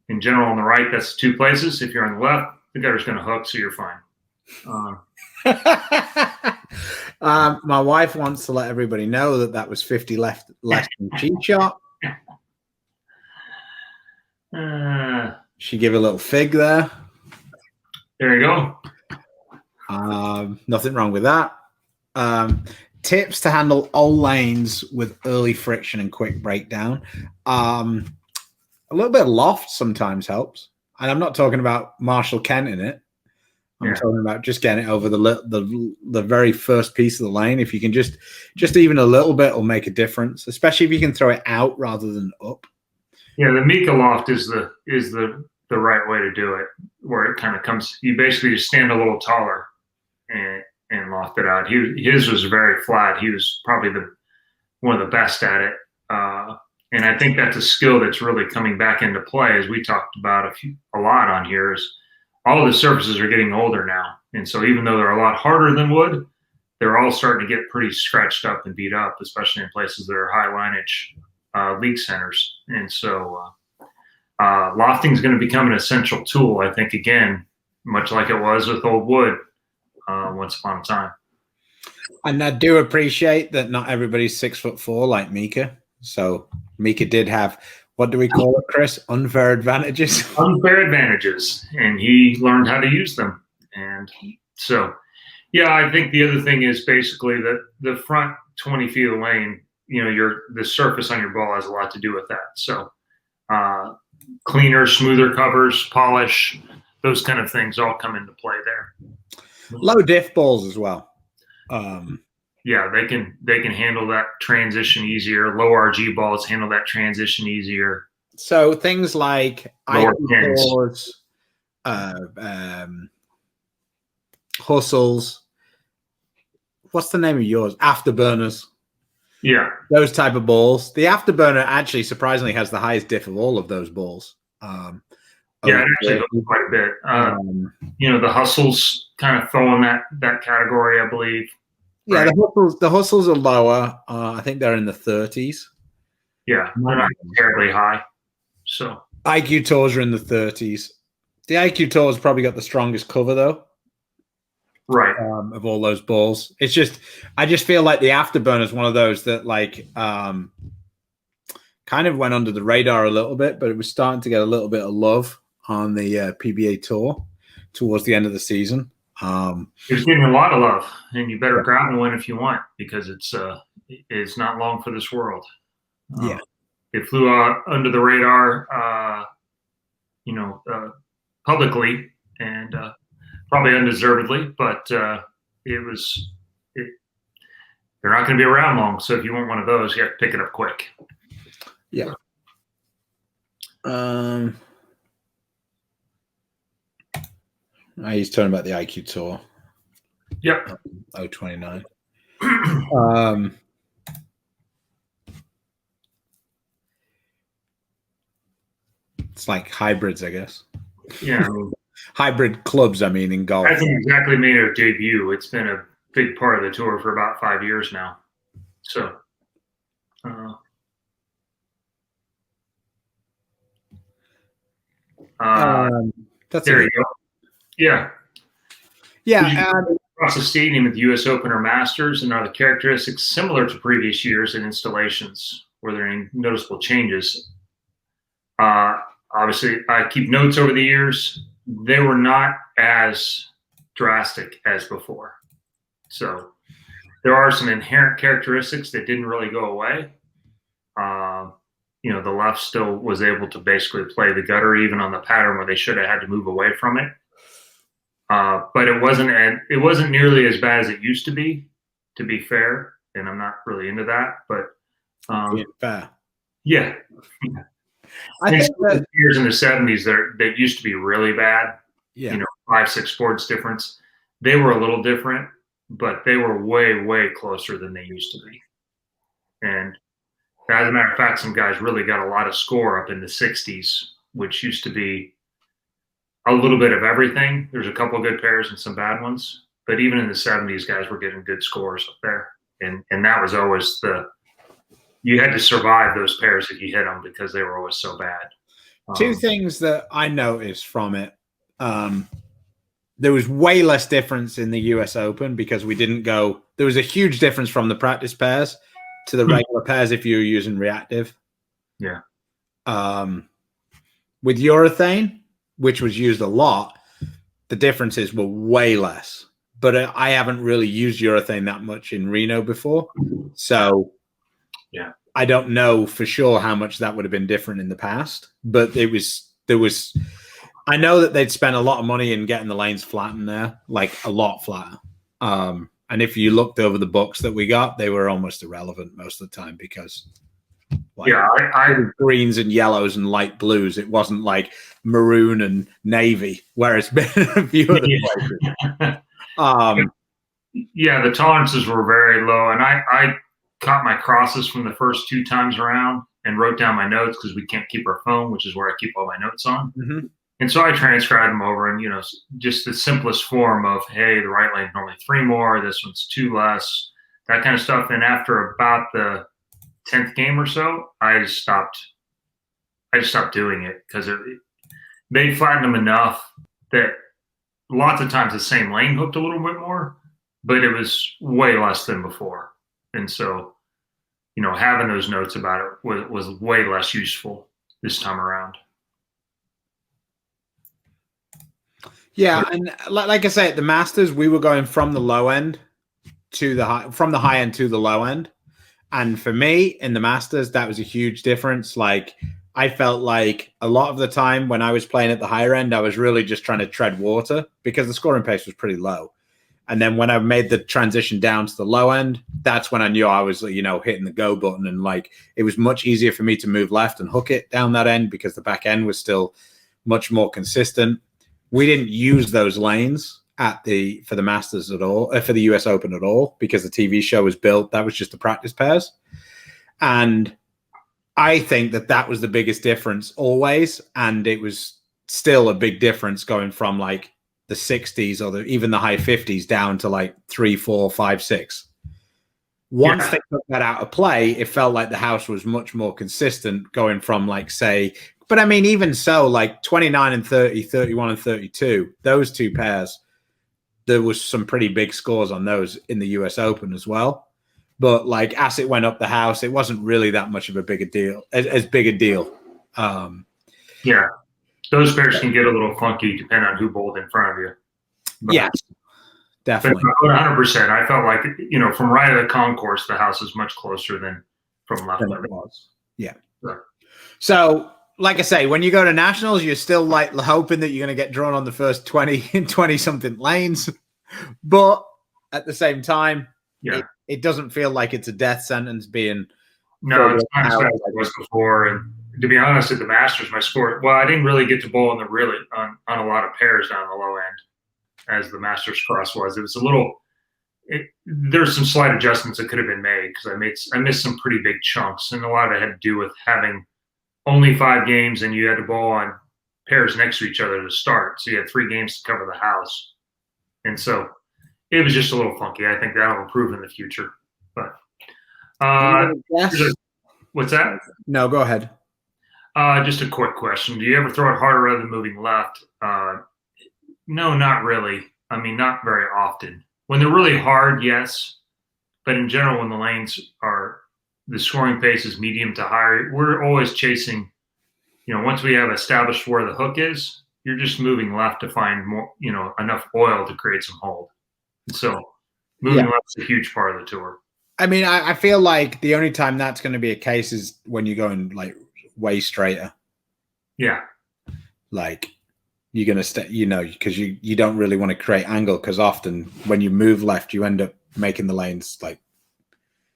in general, on the right, that's 2 places. If you're on the left, the gutter's going to hook, so you're fine. My wife wants to let everybody know that was 50 less than she shot. She gave a little fig there. There you go. Nothing wrong with that. Tips to handle all lanes with early friction and quick breakdown. A little bit of loft sometimes helps. And I'm not talking about Marshall Kent in it. I'm talking about just getting it over the very first piece of the lane. If you can just even a little bit will make a difference, especially if you can throw it out rather than up. Yeah, the Mika loft is the right way to do it, where it kind of comes. You basically just stand a little taller and loft it out. His was very flat. He was probably one of the best at it. And I think that's a skill that's really coming back into play, as we talked about a lot on here, is all of the surfaces are getting older now. And so even though they're a lot harder than wood, they're all starting to get pretty scratched up and beat up, especially in places that are high lineage league centers. And so lofting is going to become an essential tool, I think, again, much like it was with old wood once upon a time. And I do appreciate that not everybody's 6'4" like Mika. So Mika did have, what do we call it, Chris? Unfair advantages? Unfair advantages. And he learned how to use them. And so, yeah, I think the other thing is basically that the front 20 feet of lane, the surface on your ball has a lot to do with that. So cleaner, smoother covers, polish, those kind of things all come into play there. Low diff balls as well. Yeah, they can handle that transition easier. Low RG balls handle that transition easier. So things like balls, hustles. What's the name of yours? Afterburners. Yeah, those type of balls. The afterburner actually surprisingly has the highest diff of all of those balls. Yeah, it actually goes quite a bit. The hustles kind of fall in that category, I believe. Yeah, right? The hustles are lower. I think they're in the 30s. Yeah, they're not terribly high. So IQ tours are in the 30s. The IQ tour's probably got the strongest cover though. Right. Of all those balls. It's just, I just feel like the afterburner is one of those that kind of went under the radar a little bit, but it was starting to get a little bit of love on the PBA tour towards the end of the season. It's getting a lot of love, and you better grab one if you want, because it's not long for this world. It flew out under the radar, publicly, and probably undeservedly, but they're not going to be around long. So if you want one of those, you have to pick it up quick. Yeah. He's talking about the IQ tour. Yep. 029. It's like hybrids, I guess. Yeah. Hybrid clubs, in golf. Hasn't exactly made a debut. It's been a big part of the tour for about 5 years now. So, that's there you go. Yeah. Yeah. Across the stadium at the U.S. Open or Masters, and are the characteristics similar to previous years and installations? Were there any noticeable changes? Obviously, I keep notes over the years. They were not as drastic as before. So there are some inherent characteristics that didn't really go away. The left still was able to basically play the gutter even on the pattern where they should have had to move away from it. But it wasn't nearly as bad as it used to be fair. And I'm not really into that, but fair. Yeah. I think the years in the 70s that used to be really bad. Yeah. 5-6 sports difference. They were a little different, but they were way, way closer than they used to be. And as a matter of fact, some guys really got a lot of score up in the 60s, which used to be a little bit of everything. There's a couple of good pairs and some bad ones. But even in the 70s, guys were getting good scores up there. And that was always you had to survive those pairs if you hit them because they were always so bad. Two things that I noticed from it. There was way less difference in the US Open because there was a huge difference from the practice pairs to the regular pairs if you were using reactive. Yeah. With urethane, which was used a lot, the differences were way less. But I haven't really used urethane that much in Reno before. So yeah, I don't know for sure how much that would have been different in the past. But I know that they'd spent a lot of money in getting the lanes flattened there, like a lot flatter. And if you looked over the books that we got, they were almost irrelevant most of the time because I greens and yellows and light blues. It wasn't like maroon and navy, where it's been a few other places. The tolerances were very low, and I caught my crosses from the first 2 times around and wrote down my notes because we can't keep our phone, which is where I keep all my notes on. Mm-hmm. And so I transcribed them over and, just the simplest form of, hey, the right lane's normally 3 more, this one's 2 less, that kind of stuff. And after about the 10th game or so, I just stopped doing it because they flattened them enough that lots of times the same lane hooked a little bit more, but it was way less than before. And so, having those notes about it was way less useful this time around. Yeah, and like I say, at the Masters, we were going from the low end to from the high end to the low end. And for me, in the Masters, that was a huge difference. Like, I felt like a lot of the time when I was playing at the higher end, I was really just trying to tread water because the scoring pace was pretty low. And then when I made the transition down to the low end, that's when I knew I was, hitting the go button. And like, it was much easier for me to move left and hook it down that end because the back end was still much more consistent. We didn't use those lanes for the Masters at all, for the US Open at all, because the TV show was built. That was just the practice pairs. And I think that was the biggest difference always. And it was still a big difference going from like the 60s or even the high 50s down to like 3, 4, 5, 6. Once they took that out of play, it felt like the house was much more consistent going from like, say, but I mean, even so, like 29 and 30, 31 and 32, those 2 pairs, there was some pretty big scores on those in the US Open as well. But like as it went up the house, it wasn't really that much of a bigger deal, as big a deal. Those pairs can get a little funky depending on who bowled in front of you. But, yeah, definitely. But 100%. I felt like, from right at the concourse, the house is much closer than from left. Than it was. Yeah. So, like I say, when you go to nationals, you're still like hoping that you're going to get drawn on the first 20 something lanes. But at the same time, it doesn't feel like it's a death sentence being. No, it's not as bad as it was before. And to be honest, at the Masters, my score, I didn't really get to bowl on a lot of pairs down the low end as the Masters cross was. It was a little, there's some slight adjustments that could have been made because I missed some pretty big chunks. And a lot of it had to do with having only 5 games and you had to bowl on pairs next to each other to start. So you had 3 games to cover the house. And so it was just a little funky. I think that'll improve in the future. But what's that? No, go ahead. Just a quick question. Do you ever throw it harder rather than moving left? No, not really. I mean, not very often. When they're really hard, yes. But in general, when the lanes are, the scoring pace is medium to high, we're always chasing, once we have established where the hook is, you're just moving left to find more, enough oil to create some hold. And so Moving left's a huge part of the tour. I mean, I feel like the only time that's going to be a case is when you're going like way straighter. Yeah. Like you're going to stay, because you don't really want to create angle, because often when you move left, you end up making the lanes like.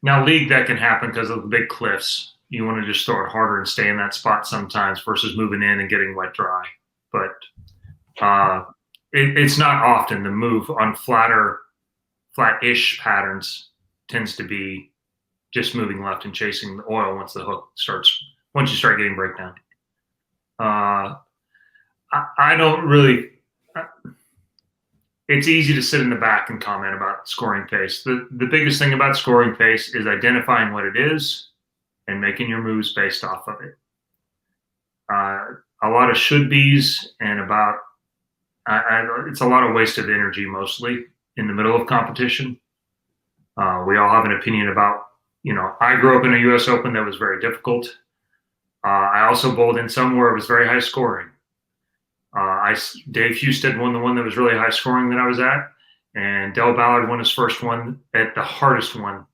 Now, league, that can happen because of the big cliffs. You want to just throw it harder and stay in that spot sometimes versus moving in and getting wet dry. But it's not often. The move on flat-ish patterns tends to be just moving left and chasing the oil once you start getting breakdown. I don't really. It's easy to sit in the back and comment about scoring pace. The biggest thing about scoring pace is identifying what it is and making your moves based off of it. A lot of should-be's and it's a lot of wasted energy mostly in the middle of competition. We all have an opinion about, I grew up in a U.S. Open that was very difficult. I also bowled in some where it was very high scoring. Dave Husted won the one that was really high scoring that I was at, and Del Ballard won his first one at the hardest one,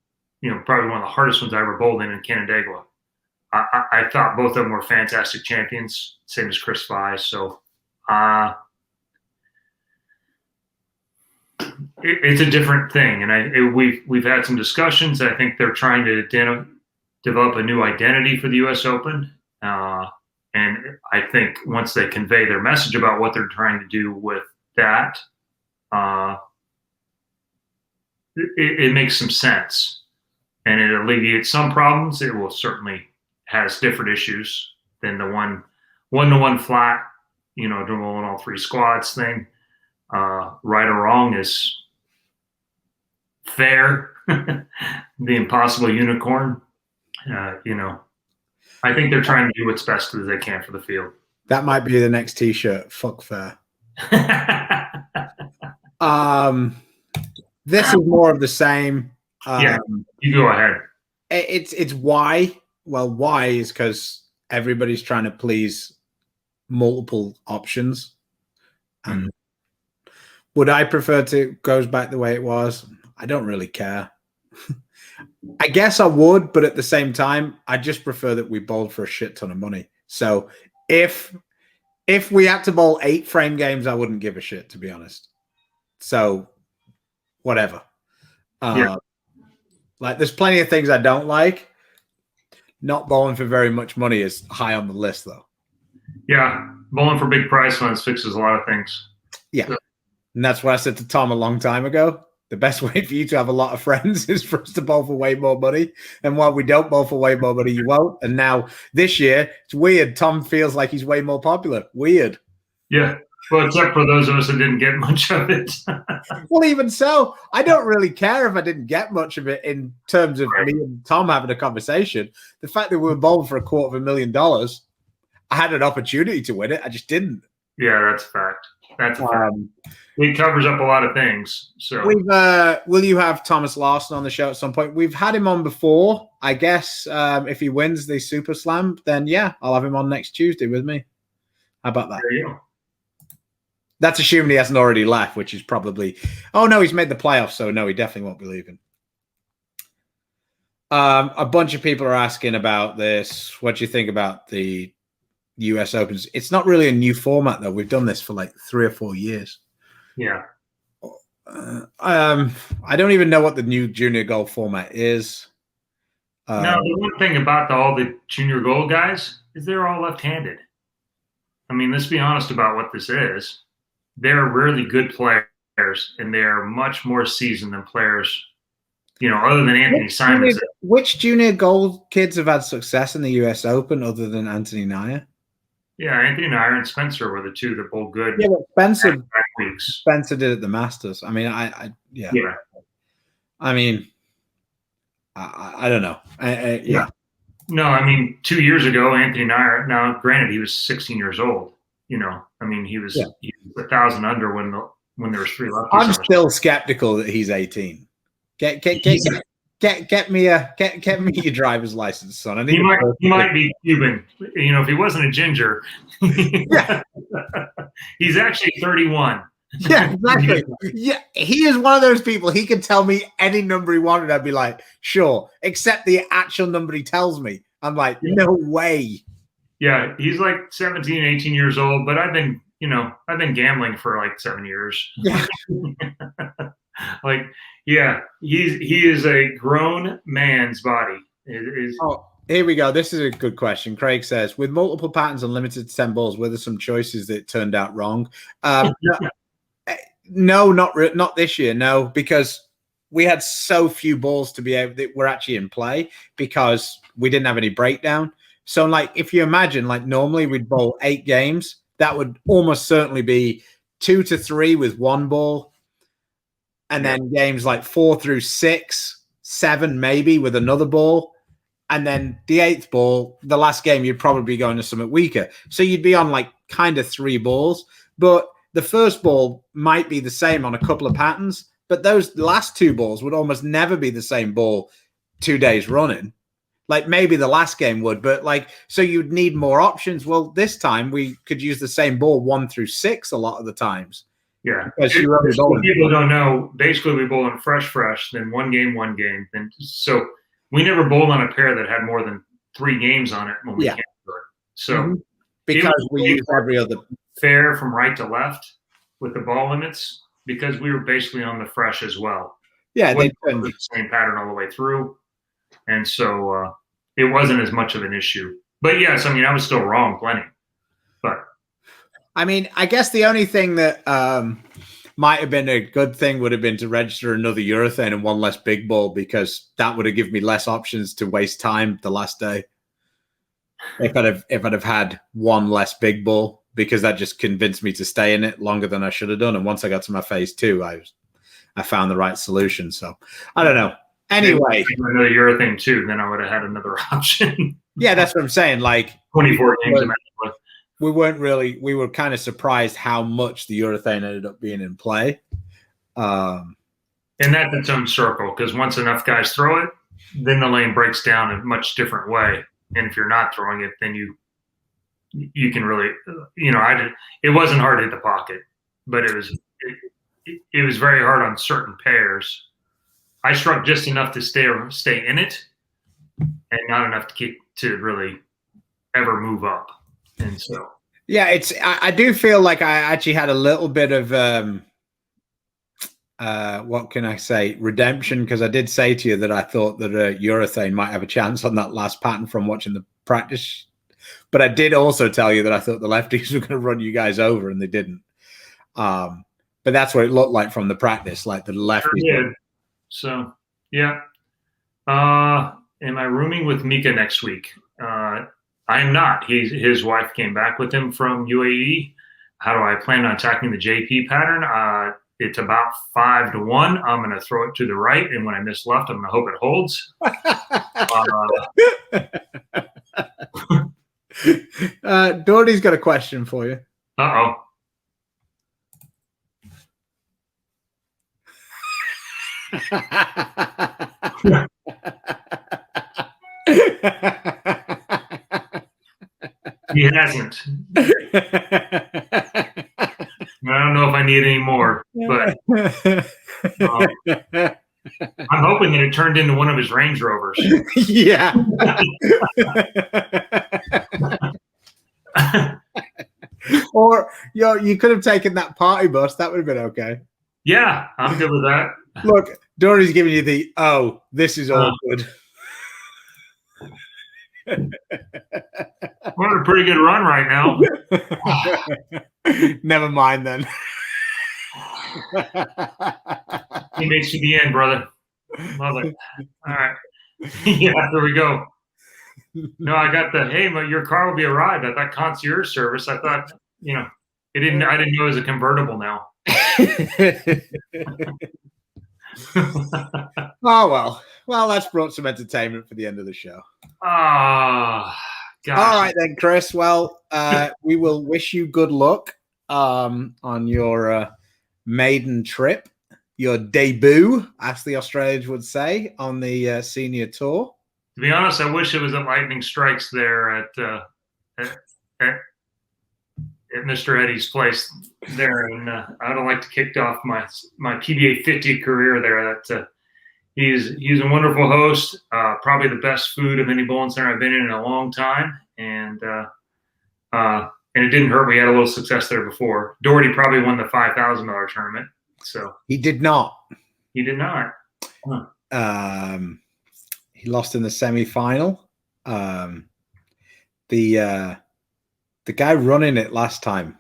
probably one of the hardest ones I ever bowled in Canandaigua. I thought both of them were fantastic champions, same as Chris Fye. So it's a different thing, and we've had some discussions. I think they're trying to develop a new identity for the U.S. Open. And I think once they convey their message about what they're trying to do with that, it makes some sense. And it alleviates some problems. It will certainly has different issues than the one-to-one flat, doing all three squads thing. Right or wrong is fair. The impossible unicorn, I think they're trying to do what's best as they can for the field. That might be the next T-shirt. Fuck fair. This is more of the same. Yeah, you go ahead. It's why. Well, why is because everybody's trying to please multiple options. And would I prefer to goes back the way it was? I don't really care. I guess I would, but at the same time, I just prefer that we bowled for a shit ton of money. So if we had to bowl 8 frame games, I wouldn't give a shit, to be honest. So whatever. Like there's plenty of things I don't like. Not bowling for very much money is high on the list, though. Yeah, bowling for big prize funds fixes a lot of things. Yeah, and that's what I said to Tom a long time ago. The best way for you to have a lot of friends is for us to bowl for way more money. And while we don't bowl for way more money, you won't. And now this year, it's weird. Tom feels like he's way more popular. Weird. Yeah. Well, except for those of us that didn't get much of it. Well, even so, I don't really care if I didn't get much of it in terms of me and Tom having a conversation. The fact that we were bowling for $250,000, I had an opportunity to win it. I just didn't. Yeah, that's a fact. That's a fact. It covers up a lot of things. So will you have Thomas Larson on the show at some point? We've had him on before. I guess if he wins the Super Slam, then yeah, I'll have him on next Tuesday with me. How about that? There you go. That's assuming he hasn't already left, which is probably. Oh no, he's made the playoffs, so no, he definitely won't be leaving. A bunch of people are asking about this. What do you think about the US Opens? It's not really a new format though. We've done this for like 3 or 4 years. Yeah. I don't even know what the new junior gold format is. Now, the one thing about all the junior gold guys is they're all left-handed. I mean, let's be honest about what this is. They're really good players, and they're much more seasoned than players, other than Anthony Simons. Which junior gold kids have had success in the US Open other than Anthony Nair? Yeah, Anthony Nair and Spencer were the two that bowled good. Yeah, but Spencer did it at the Masters. I mean, yeah. I mean, I don't know. Yeah. No, I mean, 2 years ago, Anthony Nair. Now, granted, he was 16 years old. I mean, he was 1,000 under when there was 3 left. I'm still skeptical that he's 18. Get me your driver's license, son. He might be Cuban. If he wasn't a ginger. Yeah. He's actually 31. Yeah, exactly. Yeah, he is one of those people. He can tell me any number he wanted. I'd be like, sure, except the actual number he tells me. I'm like, no way. Yeah, he's like 17, 18 years old, but I've been gambling for like 7 years. Yeah. Like, yeah, he is a grown man's body. Oh, here we go. This is a good question. Craig says, with multiple patterns and limited to 10 balls, were there some choices that turned out wrong? No, not this year. No, because we had so few balls to be able that were actually in play because we didn't have any breakdown. So, like, if you imagine, like, normally we'd bowl 8 games, that would almost certainly be 2 to 3 with 1 ball. And then games like 4 through 6, 7 maybe with another ball. And then the 8th ball, the last game, you'd probably be going to something weaker. So you'd be on like kind of 3 balls. But the first ball might be the same on a couple of patterns. But those last 2 balls would almost never be the same ball 2 days running. Like maybe the last game would, but like, so you'd need more options. Well, this time we could use the same ball 1 through 6 a lot of the times. Yeah. People don't know. Basically, we bowl in fresh, then one game. Then so we never bowled on a pair that had more than 3 games on it when we came to it. So because we use every other fair from right to left with the ball limits because we were basically on the fresh as well. Yeah, they turned the same pattern all the way through. And so it wasn't as much of an issue. But yes, I mean, I was still wrong plenty. But I mean, I guess the only thing that might have been a good thing would have been to register another urethane and 1 less big ball, because that would have given me less options to waste time the last day. If I'd have had 1 less big ball, because that just convinced me to stay in it longer than I should have done. And once I got to my phase 2, I found the right solution. So I don't know. Anyway, another urethane too, then I would have had another option. Yeah, that's what I'm saying. Like 24 games. We were kind of surprised how much the urethane ended up being in play. And that's its own circle, because once enough guys throw it, then the lane breaks down in a much different way. And if you're not throwing it, then you can really, it wasn't hard to hit the pocket, but it was very hard on certain pairs. I struck just enough to stay in it, and not enough to really ever move up. And so, yeah, I do feel like I actually had a little bit of what can I say, redemption, because I did say to you that I thought that urethane might have a chance on that last pattern from watching the practice. But I did also tell you that I thought the lefties were going to run you guys over, and they didn't. But that's what it looked like from the practice, like the lefties. Sure did. So, yeah. Am I rooming with Mika next week? I am not. His wife came back with him from UAE. How do I plan on attacking the JP pattern? It's about 5 to 1. I'm going to throw it to the right, and when I miss left, I'm going to hope it holds. Doherty's got a question for you. Uh-oh. He hasn't. I don't know if I need any more, but I'm hoping that it turned into one of his Range Rovers. Yeah. Or you could have taken that party bus. That would have been okay. Yeah, I'm good with that. Look, Dory's giving you the, this is all good. We're on a pretty good run right now. Never mind then. He makes you the end, brother. Love it. All right. Yeah, there we go. No, I got your car will be arrived. I thought concierge service. I thought, I didn't know it was a convertible now. Oh, well, that's brought some entertainment for the end of the show. Ah, gosh. All right then, Chris. Well, we will wish you good luck on your maiden trip, your debut, as the Australians would say, on the senior tour. To be honest, I wish it was at Lightning Strikes there at Mr. Eddie's place. there, and I'd have liked to kicked off my PBA 50 career there. That he's a wonderful host, probably the best food of any bowling center I've been in a long time, and it didn't hurt. We had a little success there before. Doherty probably won the $5,000 tournament, so he did not. He did not. Huh. He lost in the semi-final. The guy running it last time,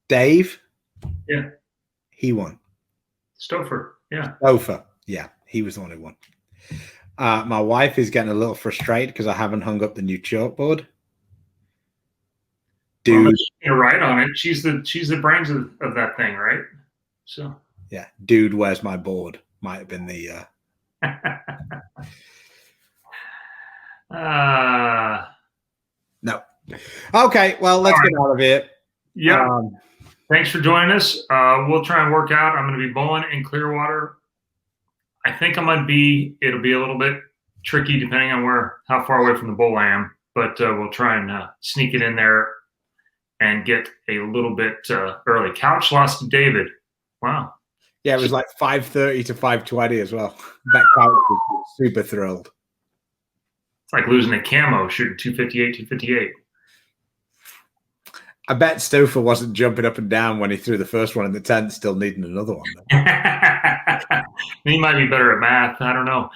Dave. Yeah, he won. Stouffer. Yeah. Stouffer. Yeah, he was the one who won. My wife is getting a little frustrated because I haven't hung up the new chalkboard. Dude, well, you're right on it. She's the brains of that thing, right? So yeah, dude, where's my board? Might have been the. No. Okay, well, let's get out of here. Yeah. Thanks for joining us. We'll try and work out. I'm going to be bowling in Clearwater. I think I'm on B. It'll be a little bit tricky depending on how far away from the bowl I am, but we'll try and sneak it in there and get a little bit early. Couch lost to David. Wow. Yeah, it was like 5:30 to 5:20 as well. That couch was super thrilled. It's like losing a camo shooting 258. I bet Stouffer wasn't jumping up and down when he threw the first one in the tent, still needing another one. He might be better at math. I don't know.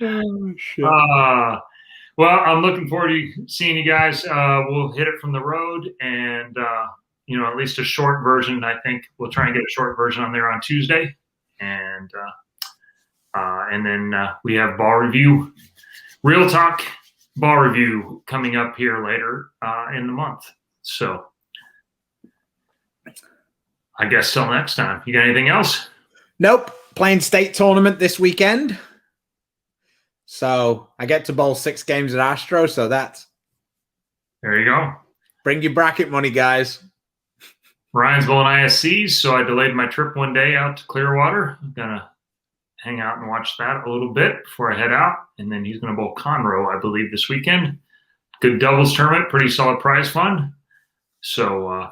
Oh, shit. Well, I'm looking forward to seeing you guys. We'll hit it from the road, and at least a short version. I think we'll try and get a short version on there on Tuesday, and then we have ball review, real talk. Ball review coming up here later in the month. So I guess till next time. You got anything else? Nope. Playing state tournament this weekend. So I get to bowl 6 games at Astro. So that's. There you go. Bring your bracket money, guys. Ryan's bowling ISCs, so I delayed my trip one day out to Clearwater. I'm going to hang out and watch that a little bit before I head out. And then he's going to bowl Conroe, I believe, this weekend. Good doubles tournament, pretty solid prize fund. So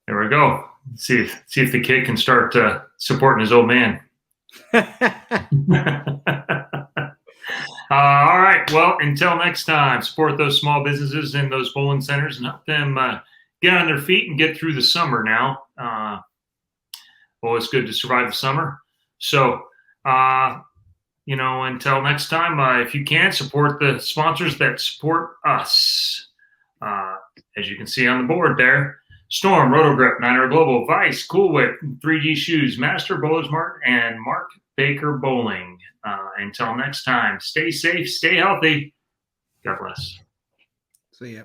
there we go. See if the kid can start supporting his old man. All right. Well, until next time, support those small businesses and those bowling centers and help them get on their feet and get through the summer now. Well, it's good to survive the summer. So, until next time, if you can, support the sponsors that support us. As you can see on the board there, Storm, Rotogrip, Niner Global, Vice, Cool Whip, 3G Shoes, Master Bowlers Mart, and Mark Baker Bowling. Until next time, stay safe, stay healthy. God bless. See ya.